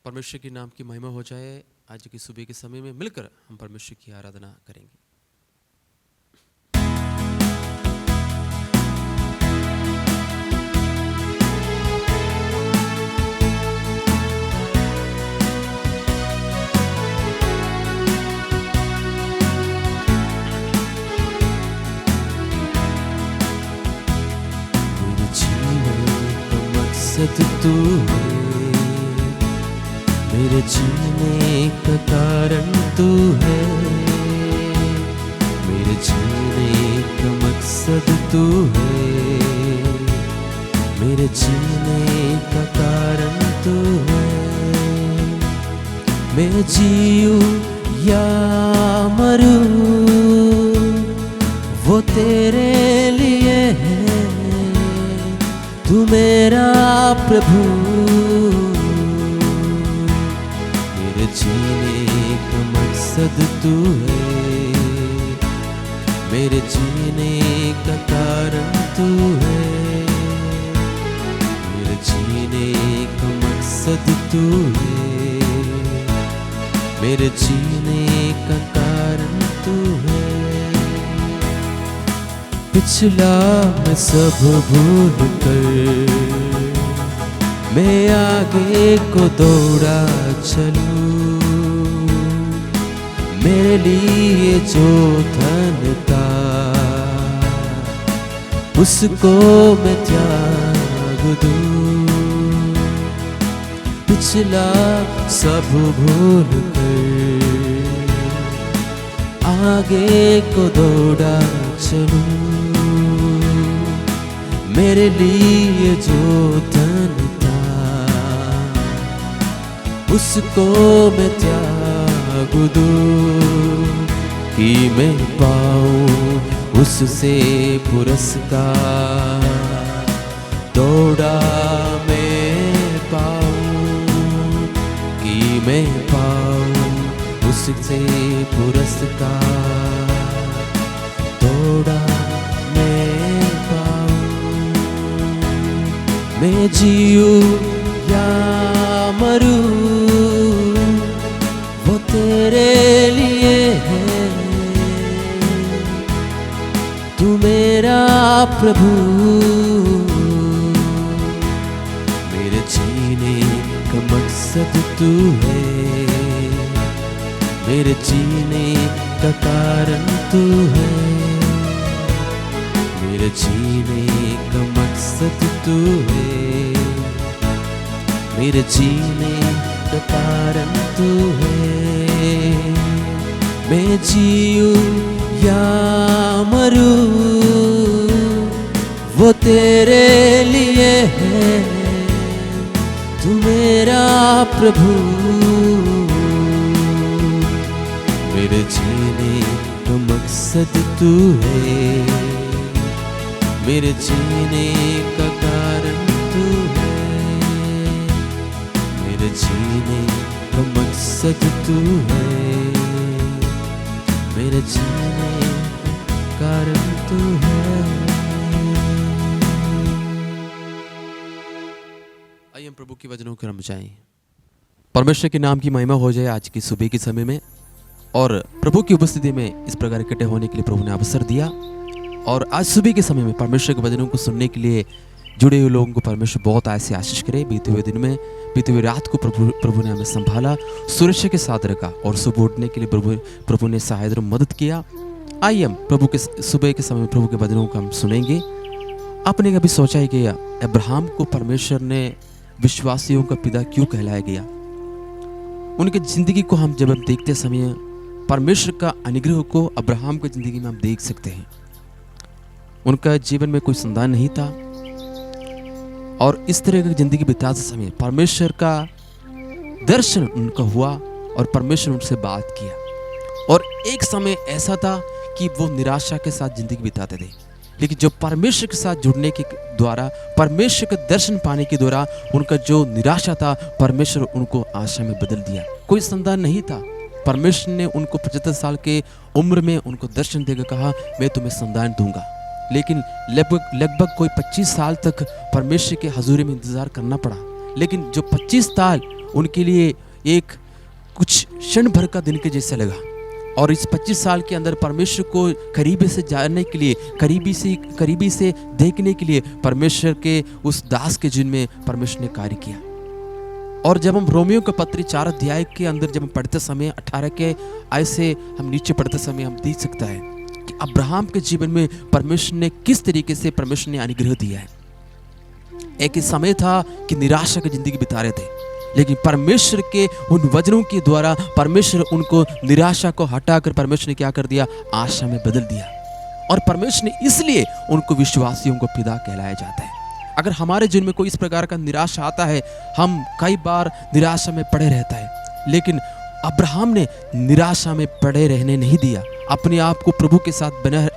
परमेश्वर के नाम की महिमा हो जाए। आज की सुबह के समय में मिलकर हम परमेश्वर की आराधना करेंगे। मेरे जीने का मकसद तू है, मेरे जीने का कारण तू है। मेरे जीने का मकसद तू है, मेरे जीने का कारण तू है। मैं जीऊं या मरूं वो तेरे लिए है, तू मेरा प्रभु। मेरे जीने का मकसद तू है, मेरे जीने का कारण तू है। मेरे जीने का मकसद तू है, मेरे जीने का कारण तू है। पिछला मैं सब भूल कर मैं आगे को दौड़ा चलूं, मेरे लिए जो धन था उसको मैं त्याग दूं। पिछला सब भूल कर आगे को दौड़ा चलूं, मेरे लिए जो धन था उसको मैं त्याग दूं, कि मैं पाऊं उससे पुरस्कार। दौड़ा मैं पाऊं कि मैं पाऊं उससे पुरस्कार। दौड़ा मैं पाऊं, मैं जीऊं या मरूं वो तेरे लिए है, तू मेरा प्रभु। मेरे जीने का मकसद तू है, मेरे जीने का कारण तू है। मेरे जीने का मकसद तू है, मेरे जीने का कारण तू है। मैं जीऊं या मरूं वो तेरे लिए है, तू मेरा प्रभु। मेरे जीने का मकसद तू है, मेरे जीने का कारण तू है। मेरे जीने का मकसद तू है, मेरे जीने का कारण तू है। आइए हम प्रभु के वचनों को हम जाएं। परमेश्वर के नाम की महिमा हो जाए आज की सुबह के समय में, और प्रभु की उपस्थिति में इस प्रकार इकट्ठे होने के लिए प्रभु ने अवसर दिया। और आज सुबह के समय में परमेश्वर के वचनों को सुनने के लिए जुड़े हुए लोगों को परमेश्वर बहुत ऐसे आशीष करे। बीते हुए दिन में, बीते हुए रात को प्रभु ने हमें संभाला, सुरक्षा के साथ रखा, और सुबह उठने के लिए प्रभु ने सहायता और मदद किया। आइए हम प्रभु के सुबह के समय में प्रभु के वचनों को हम सुनेंगे। आपने कभी सोचा है कि अब्राहम को परमेश्वर ने विश्वासियों का पिता क्यों कहलाया गया? उनकी जिंदगी को हम जब देखते समय परमेश्वर का अनुग्रह को अब्राहम की जिंदगी में हम देख सकते हैं। उनका जीवन में कोई संतान नहीं था, और इस तरह की जिंदगी बिताते समय परमेश्वर का दर्शन उनका हुआ और परमेश्वर उनसे बात किया। और एक समय ऐसा था कि वो निराशा के साथ जिंदगी बिताते थे, लेकिन जो परमेश्वर के साथ जुड़ने के द्वारा, परमेश्वर का दर्शन पाने के द्वारा उनका जो निराशा था, परमेश्वर उनको आशा में बदल दिया। कोई संतान नहीं था, परमेश्वर ने उनको 75 साल के उम्र में उनको दर्शन देकर कहा मैं तुम्हें संतान दूंगा। लेकिन लगभग कोई 25 साल तक परमेश्वर के हजूरी में इंतजार करना पड़ा। लेकिन जो 25 साल उनके लिए एक कुछ क्षण भर का दिन के जैसे लगा। और इस 25 साल के अंदर परमेश्वर को करीबी से जानने के लिए, करीबी से देखने के लिए परमेश्वर के उस दास के जीवन में परमेश्वर ने कार्य किया। और जब हम रोमियो का पत्री 4 अध्याय के अंदर जब हम पढ़ते समय 18 के आय से हम नीचे पढ़ते समय हम देख सकता है कि अब्राहम के जीवन में परमेश्वर ने किस तरीके से परमेश्वर ने अनुग्रह दिया है। एक समय था कि निराशा की जिंदगी बिता रहे थे, लेकिन परमेश्वर के उन वचनों के द्वारा परमेश्वर उनको निराशा को हटाकर परमेश्वर ने क्या कर दिया, आशा में बदल दिया। और परमेश्वर ने इसलिए उनको विश्वासियों को पिता कहलाया जाता है। अगर हमारे जीवन में कोई इस प्रकार का निराशा आता है, हम कई बार निराशा में पड़े रहता है, लेकिन अब्राहम ने निराशा में पड़े रहने नहीं दिया। अपने आप को प्रभु के साथ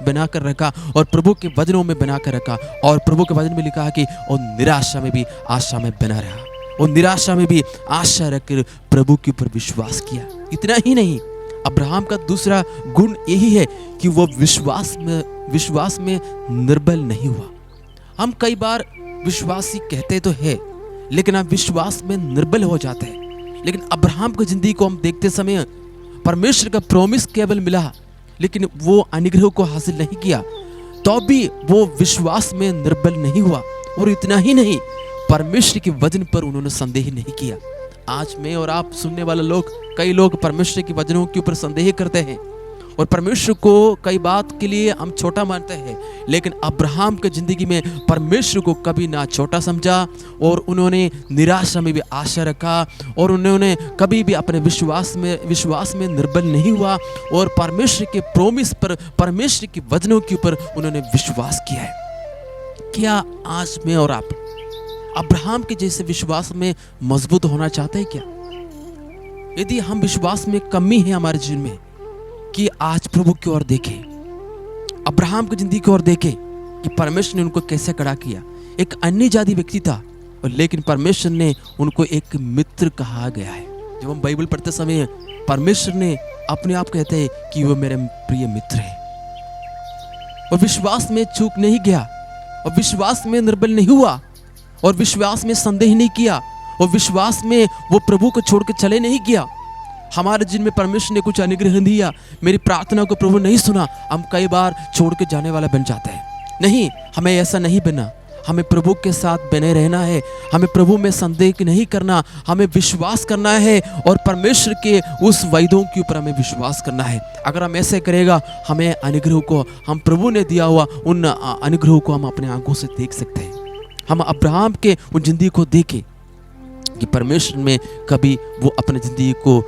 बना कर रखा और प्रभु के वचनों में बना कर रखा। और प्रभु के वचन में लिखा है कि और निराशा में भी आशा में बना रहा, और निराशा में भी आशा रखकर प्रभु के ऊपर विश्वास किया। इतना ही नहीं, अब्राहम का दूसरा गुण यही है कि वो विश्वास में निर्बल नहीं हुआ। हम कई बार विश्वासी कहते तो है, लेकिन हम विश्वास में निर्बल हो जाते हैं। लेकिन अब्राहम की जिंदगी को हम देखते समय परमेश्वर का प्रॉमिस केवल मिला, लेकिन वो अनुग्रह को हासिल नहीं किया, तो भी वो विश्वास में निर्बल नहीं हुआ। और इतना ही नहीं, परमेश्वर के वचन पर उन्होंने संदेह नहीं किया। आज मैं और आप सुनने वाले लोग, कई लोग परमेश्वर के वचनों के ऊपर संदेह करते हैं और परमेश्वर को कई बात के लिए हम छोटा मानते हैं। लेकिन अब्राहम की जिंदगी में परमेश्वर को कभी ना छोटा समझा, और उन्होंने निराशा में भी आशा रखा, और उन्होंने कभी भी अपने विश्वास में निर्बल नहीं हुआ, और परमेश्वर के प्रॉमिस पर, परमेश्वर के वचनों के ऊपर उन्होंने विश्वास किया है। क्या आज मैं और आप अब्राहम के जैसे विश्वास में मजबूत होना चाहते हैं क्या? यदि हम विश्वास में कमी है हमारे जीवन में, कि आज प्रभु की ओर देखें, अब्राहम की जिंदगी की ओर देखें कि परमेश्वर ने उनको कैसे खड़ा किया। एक अन्य जाति व्यक्ति था, और लेकिन परमेश्वर ने उनको एक मित्र कहा गया है। जब हम बाइबल पढ़ते समय परमेश्वर ने अपने आप कहते हैं कि वो मेरे प्रिय मित्र है। और विश्वास में चूक नहीं गया, और विश्वास में निर्बल नहीं हुआ, और विश्वास में संदेह नहीं किया, और विश्वास में वो प्रभु को छोड़ के चले नहीं गया। हमारे जीवन में परमेश्वर ने कुछ अनुग्रह दिया, मेरी प्रार्थना को प्रभु नहीं सुना, हम कई बार छोड़ के जाने वाला बन जाते हैं। नहीं, हमें ऐसा नहीं बनना। हमें प्रभु के साथ बने रहना है, हमें प्रभु में संदेह नहीं करना, हमें विश्वास करना है, और परमेश्वर के उस वायदों के ऊपर हमें विश्वास करना है। अगर हम ऐसे करेगा, हमें अनुग्रह को, हम प्रभु ने दिया हुआ उन अनुग्रह को हम अपने आंखों से देख सकते हैं। हम अब्राहम के उन जिंदगी को देखें कि परमेश्वर में कभी वो अपने जिंदगी को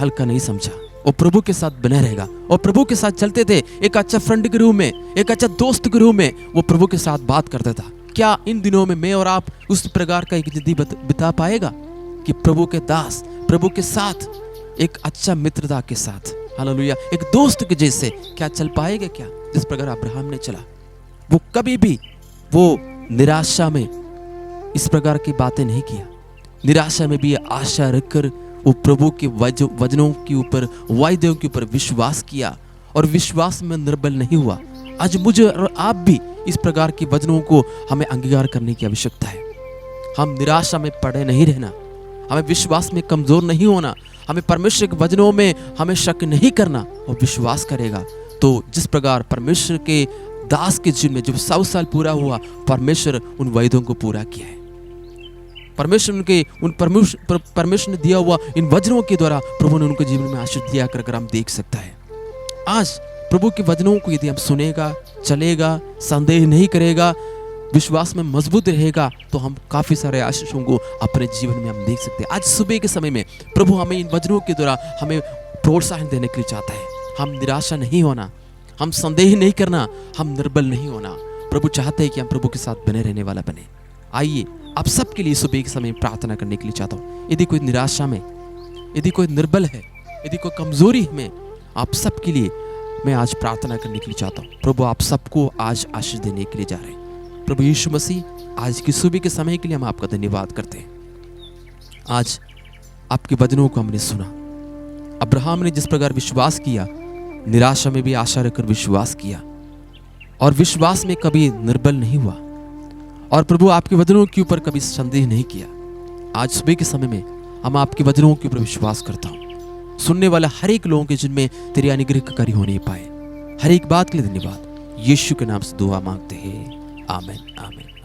हल्का नहीं समझा, वो प्रभु के साथ बने रहेगा, और प्रभु के साथ चलते थे। एक अच्छा फ्रेंड के रूप में, एक अच्छा दोस्त के रूप में वो प्रभु के साथ बात करता था। क्या इन दिनों में मैं और आप उस प्रकार का एक जिंदगी बिता पाएगा कि प्रभु के दास, प्रभु के साथ एक अच्छा मित्रता के साथ, हालेलुया, एक दोस्त के जैसे क्या चल पाएगा क्या? जिस प्रकार अब्राहम ने चला, वो कभी भी वो निराशा में इस प्रकार की बातें नहीं किया। निराशा में भी आशा रखकर वो प्रभु के वचनों के ऊपर, वायदों के ऊपर विश्वास किया, और विश्वास में निर्बल नहीं हुआ। आज मुझे और आप भी इस प्रकार के वचनों को हमें अंगीकार करने की आवश्यकता है। हम निराशा में पड़े नहीं रहना, हमें विश्वास में कमजोर नहीं होना, हमें परमेश्वर के वचनों में हमें शक नहीं करना, और विश्वास करेगा तो जिस प्रकार परमेश्वर के दास के जीवन में जब 100 साल पूरा हुआ, परमेश्वर उन वायदों को पूरा किया है। परमेश्वर ने दिया हुआ इन वचनों के द्वारा प्रभु ने उनके जीवन में आशीष दिया कर हम देख सकता है। आज प्रभु के वचनों को यदि हम सुनेगा, चलेगा, संदेह नहीं करेगा, विश्वास में मजबूत रहेगा, तो हम काफी सारे आशीषों को अपने जीवन में हम देख सकते हैं। आज सुबह के समय में प्रभु हमें इन वचनों के द्वारा हमें प्रोत्साहन देने के लिए चाहता है। हम निराशा नहीं होना, हम संदेह नहीं करना, हम निर्बल नहीं होना। प्रभु चाहते हैं कि हम प्रभु के साथ बने रहने वाला बने। आइए आप सबके लिए सुबह के समय प्रार्थना करने के लिए चाहता हूँ। यदि कोई निराशा में, यदि कोई निर्बल है, यदि कोई कमजोरी में, आप सबके लिए मैं आज प्रार्थना करने के लिए चाहता हूँ। प्रभु आप सबको आज आशीष देने के लिए जा रहे हैं। प्रभु यीशु मसीह, आज की सुबह के समय के लिए हम आपका धन्यवाद करते हैं। आज आपके वचनों को हमने सुना। अब्राहम ने जिस प्रकार विश्वास किया, निराशा में भी आशा रखकर विश्वास किया, और विश्वास में कभी निर्बल नहीं हुआ, और प्रभु आपके वचनों के ऊपर कभी संदेह नहीं किया। आज सुबह के समय में हम आपके वचनों के ऊपर विश्वास करता हूँ। सुनने वाले हर एक लोगों के जिनमें तेरी अनुग्रह का कार्य होने पाए, हर एक बात के लिए धन्यवाद। यीशु के नाम से दुआ मांगते हैं, आमीन आमीन।